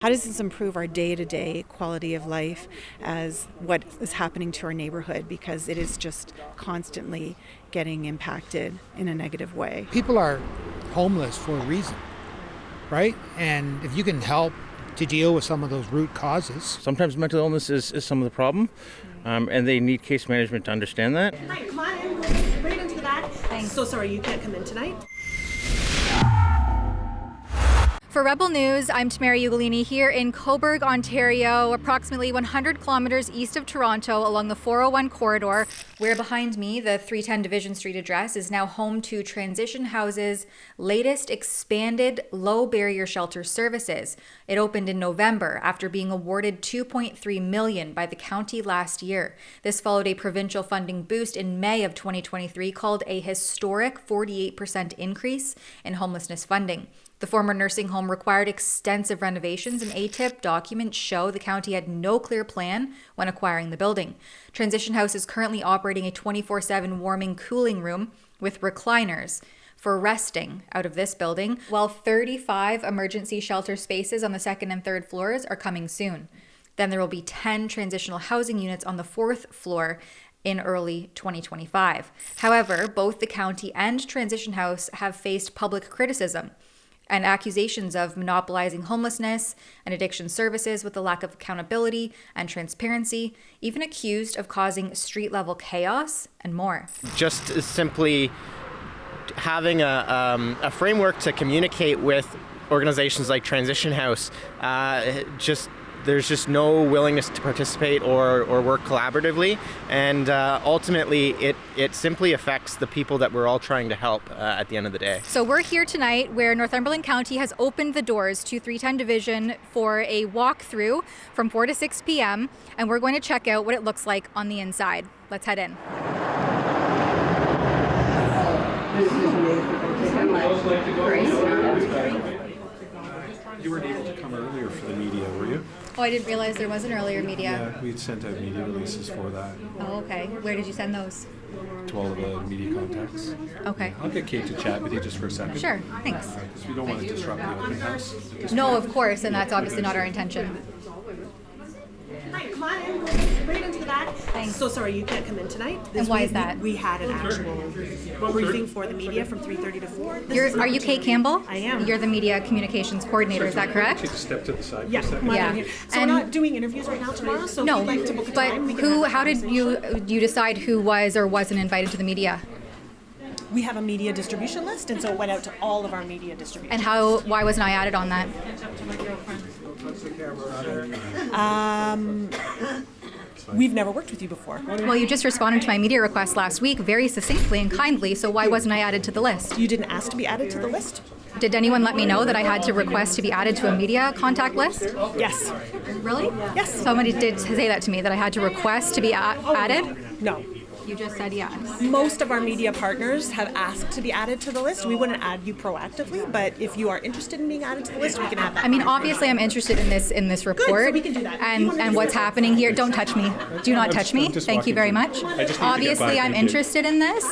How does this improve our day-to-day quality of life as what is happening to our neighborhood? Because it is just constantly getting impacted in a negative way. People are homeless for a reason, right? And if you can help to deal with some of those root causes. Sometimes mental illness is some of the problem, and they need case management to understand that. Hi, come on in. Right into the back. Thanks. So sorry you can't come in tonight. For Rebel News, I'm Tamara Ugolini here in Cobourg, Ontario, approximately 100 kilometers east of Toronto along the 401 corridor, where behind me, the 310 Division Street address, is now home to Transition House's latest expanded low-barrier shelter services. It opened in November after being awarded $2.3 million by the county last year. This followed a provincial funding boost in May of 2023 called a historic 48% increase in homelessness funding. The former nursing home required extensive renovations, and ATIP documents show the county had no clear plan when acquiring the building. Transition House is currently operating a 24/7 warming cooling room with recliners for resting out of this building, while 35 emergency shelter spaces on the second and third floors are coming soon. Then there will be 10 transitional housing units on the fourth floor in early 2025. However, both the county and Transition House have faced public criticism and accusations of monopolizing homelessness and addiction services with a lack of accountability and transparency, even accused of causing street-level chaos and more. Just simply having a framework to communicate with organizations like Transition House, there's just no willingness to participate or work collaboratively, and ultimately it simply affects the people that we're all trying to help at the end of the day. So we're here tonight where Northumberland County has opened the doors to 310 Division for a walkthrough from 4 to 6 p.m. and we're going to check out what it looks like on the inside. Let's head in. You weren't able to come earlier for the media, were you? Oh, I didn't realize there was an earlier media. Yeah, we sent out media releases for that. Oh, okay. Where did you send those? To all of the media contacts. Okay. I'll get Kate to chat with you just for a second. Sure, thanks. Because we don't want to disrupt the open house. No, of course, and that's obviously not our intention. Hi, come on in. Right into the back. Thanks. So sorry you can't come in tonight. And why is that? We had an actual briefing for the media from 3:30 to 4. Are you Kate Campbell? I am. You're the media communications coordinator, is that correct? Take a step to the side Yeah, for a second. come on Yeah. in here. So we're not doing interviews right now tomorrow, so No, if you'd like to book a but time, we can have how that did you decide who was or wasn't invited to the media? We have a media distribution list, and so it went out to all of our media distribution. And why wasn't I added on that? We've never worked with you before. Well, you just responded to my media request last week very succinctly and kindly, so why wasn't I added to the list? You didn't ask to be added to the list? Did anyone let me know that I had to request to be added to a media contact list? Yes. Really? Yes. Somebody did say that to me, that I had to request to be added? No. You just said yes. Most of our media partners have asked to be added to the list. We wouldn't add you proactively, but if you are interested in being added to the list, we can have that. I mean, obviously, I'm interested in this report. so we can do that. And what's happening here. Don't touch me. Do not touch me. Thank you very much. Obviously, I'm interested in this.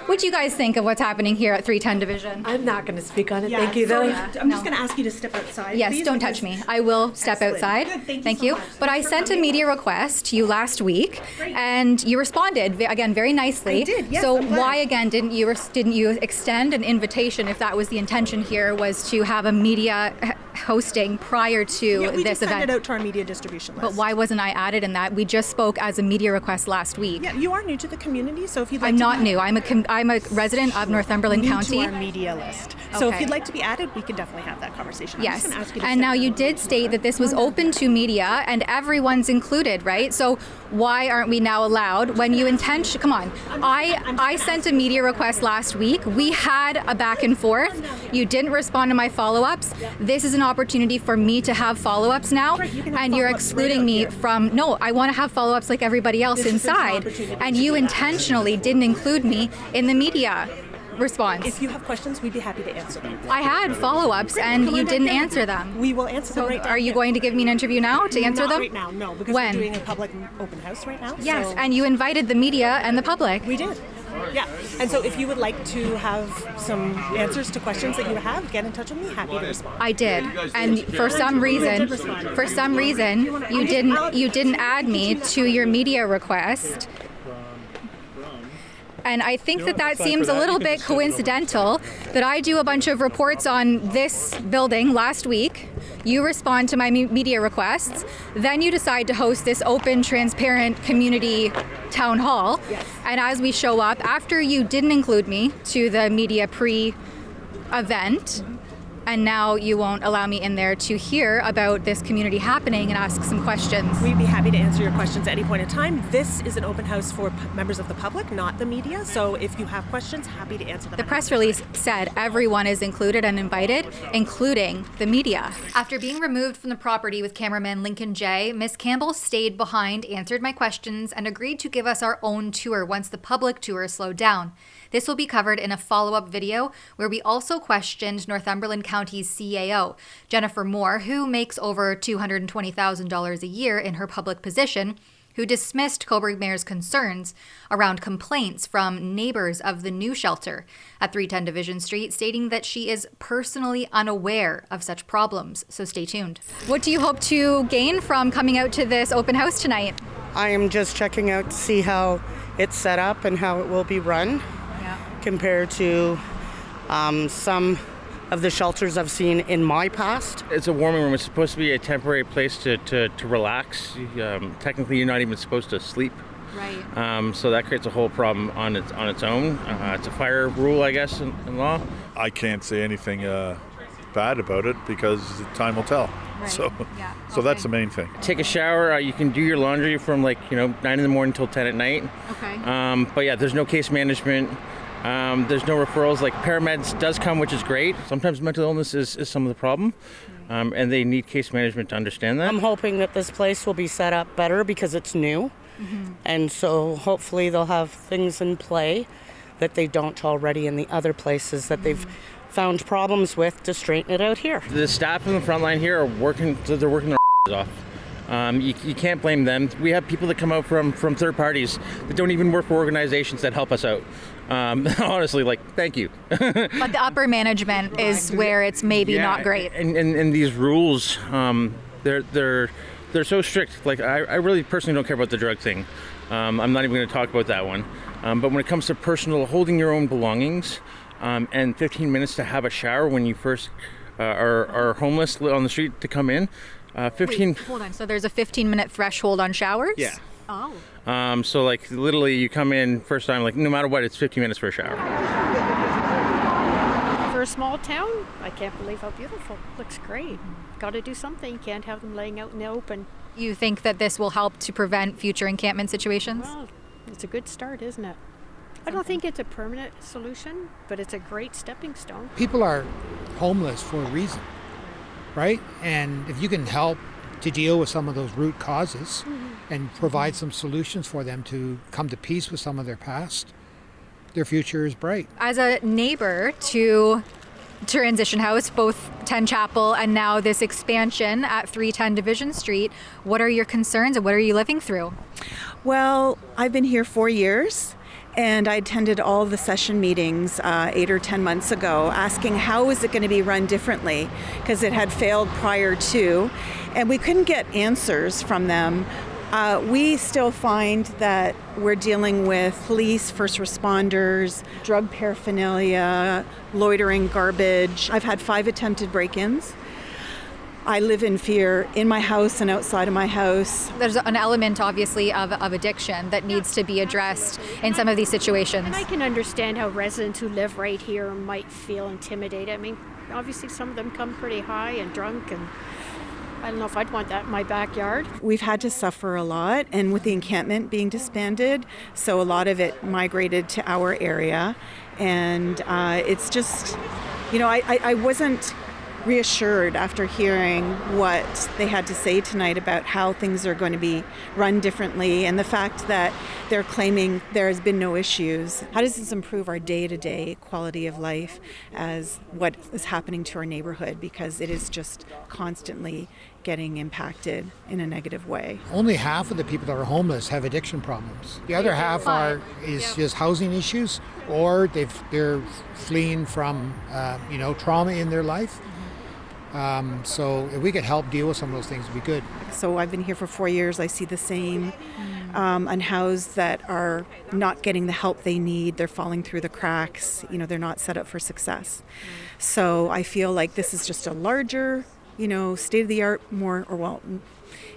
What do you guys think of what's happening here at 310 Division? I'm not going to speak on it. Yeah, Thank you, though. sorry. I'm just going to ask you to step outside. Yes, please, don't because- touch me. I will step Excellent. outside. Good, thank you so much. But I sent a media request to you last week, and you responded again very nicely. I did, yes, So I'm glad. why again didn't you extend an invitation, if that was the intention here, was to have a media hosting prior to Yeah, we this just sent event? it out to our media distribution list. But why wasn't I added in that? We just spoke as a media request last week. Yeah, you are new to the community, so if you'd like I'm to not be new. I'm a resident of Northumberland new County. to our media list. So if Okay. you'd like to be added, we can definitely have that conversation. I'm Yes, just gonna ask you to and step now you out. did state that this was open to media and everyone's included, right? So why aren't we now allowed when you come on. I sent a media request last week. We had a back and forth. You didn't respond to my follow-ups. This is an opportunity for me to have follow-ups now, Right, you can have and you're follow-ups right excluding out me here. from, no, I want to have follow-ups like everybody else This is an inside, opportunity and to you do that. intentionally didn't include me in the media response. If you have questions, we'd be happy to answer them. I had follow-ups and Come you on back didn't here. answer them. We will answer them So right down are you here. going to give me an interview now to answer Not them? right now, no, because When? we're doing a public open house right now. Yes, so and you invited the media and the public. we did. Yeah, and so if you would like to have some answers to questions that you have, get in touch with me. Happy to respond. I did, and for some reason, you didn't add me to your media request. And I think that seems a little bit coincidental that I do a bunch of reports on this building last week. You respond to my media requests. Then you decide to host this open, transparent community town hall. Yes. And as we show up, after you didn't include me to the media pre-event, and now you won't allow me in there to hear about this community happening and ask some questions. We'd be happy to answer your questions at any point in time. This is an open house for members of the public, not the media. So if you have questions, happy to answer them. The press release said everyone is included and invited, including the media. After being removed from the property with cameraman Lincoln J., Ms. Campbell stayed behind, answered my questions, and agreed to give us our own tour once the public tour slowed down. This will be covered in a follow-up video where we also questioned Northumberland County's CAO, Jennifer Moore, who makes over $220,000 a year in her public position, who dismissed Cobourg Mayor's concerns around complaints from neighbors of the new shelter at 310 Division Street, stating that she is personally unaware of such problems. So stay tuned. What do you hope to gain from coming out to this open house tonight? I am just checking out to see how it's set up and how it will be run compared to some of the shelters I've seen in my past. It's a warming room. It's supposed to be a temporary place to relax. Technically, you're not even supposed to sleep. Right. So that creates a whole problem on its own. It's a fire rule, I guess, in law. I can't say anything bad about it because time will tell. Right. So Okay. that's the main thing. Take a shower. You can do your laundry from 9 in the morning till 10 at night. Okay. But yeah, there's no case management. There's no referrals. Like paramedics does come, which is great. Sometimes mental illness is some of the problem, and they need case management to understand that. I'm hoping that this place will be set up better because it's new. And so hopefully they'll have things in play that they don't already in the other places that they've found problems with to straighten it out here. The staff in the front line here are working. They're working their off. You can't blame them. We have people that come out from third parties that don't even work for organizations that help us out. Honestly, thank you. But the upper management is where it's maybe not great. And these rules, they're so strict. I really personally don't care about the drug thing. I'm not even going to talk about that one. But when it comes to personal, holding your own belongings, and 15 minutes to have a shower when you first are homeless on the street to come in, 15. Wait, hold on. So there's a 15-minute threshold on showers? Yeah. Oh. So literally you come in first time, no matter what, it's 15 minutes for a shower. For a small town, I can't believe how beautiful. Looks great. Got to do something. You can't have them laying out in the open. You think that this will help to prevent future encampment situations? Well, it's a good start, isn't it? I don't think it's a permanent solution, but it's a great stepping stone. People are homeless for a reason, right? And if you can help to deal with some of those root causes and provide some solutions for them to come to peace with some of their past, their future is bright. As a neighbor to Transition House, both 10 Chapel and now this expansion at 310 Division Street, what are your concerns and what are you living through? Well, I've been here 4 years. And I attended all the session meetings 8 or 10 months ago, asking how is it going to be run differently, because it had failed prior to, and we couldn't get answers from them. We still find that we're dealing with police, first responders, drug paraphernalia, loitering, garbage. I've had 5 attempted break-ins. I live in fear in my house and outside of my house. There's an element, obviously, of addiction that needs to be addressed in some of these situations. And I can understand how residents who live right here might feel intimidated. I mean, obviously some of them come pretty high and drunk, and I don't know if I'd want that in my backyard. We've had to suffer a lot, and with the encampment being disbanded, so a lot of it migrated to our area. And it's just, I wasn't reassured after hearing what they had to say tonight about how things are going to be run differently, and the fact that they're claiming there has been no issues. How does this improve our day-to-day quality of life as what is happening to our neighborhood? Because it is just constantly getting impacted in a negative way. Only half of the people that are homeless have addiction problems. The other half is just housing issues, or they're fleeing from trauma in their life. So if we could help deal with some of those things, it'd be good. So I've been here for 4 years. I see the same unhoused that are not getting the help they need. They're falling through the cracks. They're not set up for success. So I feel like this is just a larger, state-of-the-art,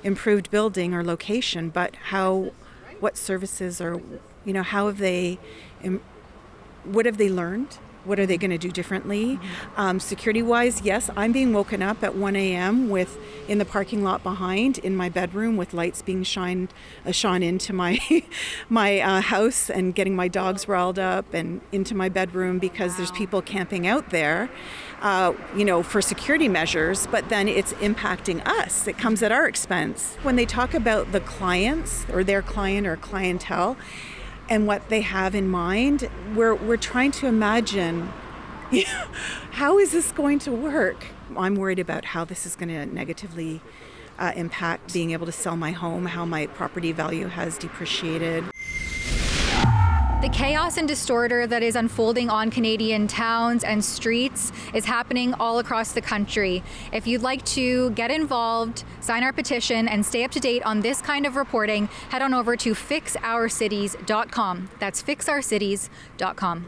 improved building or location. But what services or, how have they, what have they learned? What are they going to do differently? Security-wise, yes, I'm being woken up at 1 a.m. in the parking lot behind in my bedroom with lights being shone into my house and getting my dogs riled up and into my bedroom because there's people camping out there, for security measures. But then it's impacting us. It comes at our expense. When they talk about the clients or their client or clientele, and what they have in mind, we're trying to imagine, how is this going to work? I'm worried about how this is going to negatively impact being able to sell my home, how my property value has depreciated. The chaos and disorder that is unfolding on Canadian towns and streets is happening all across the country. If you'd like to get involved, sign our petition, and stay up to date on this kind of reporting, head on over to fixourcities.com. That's fixourcities.com.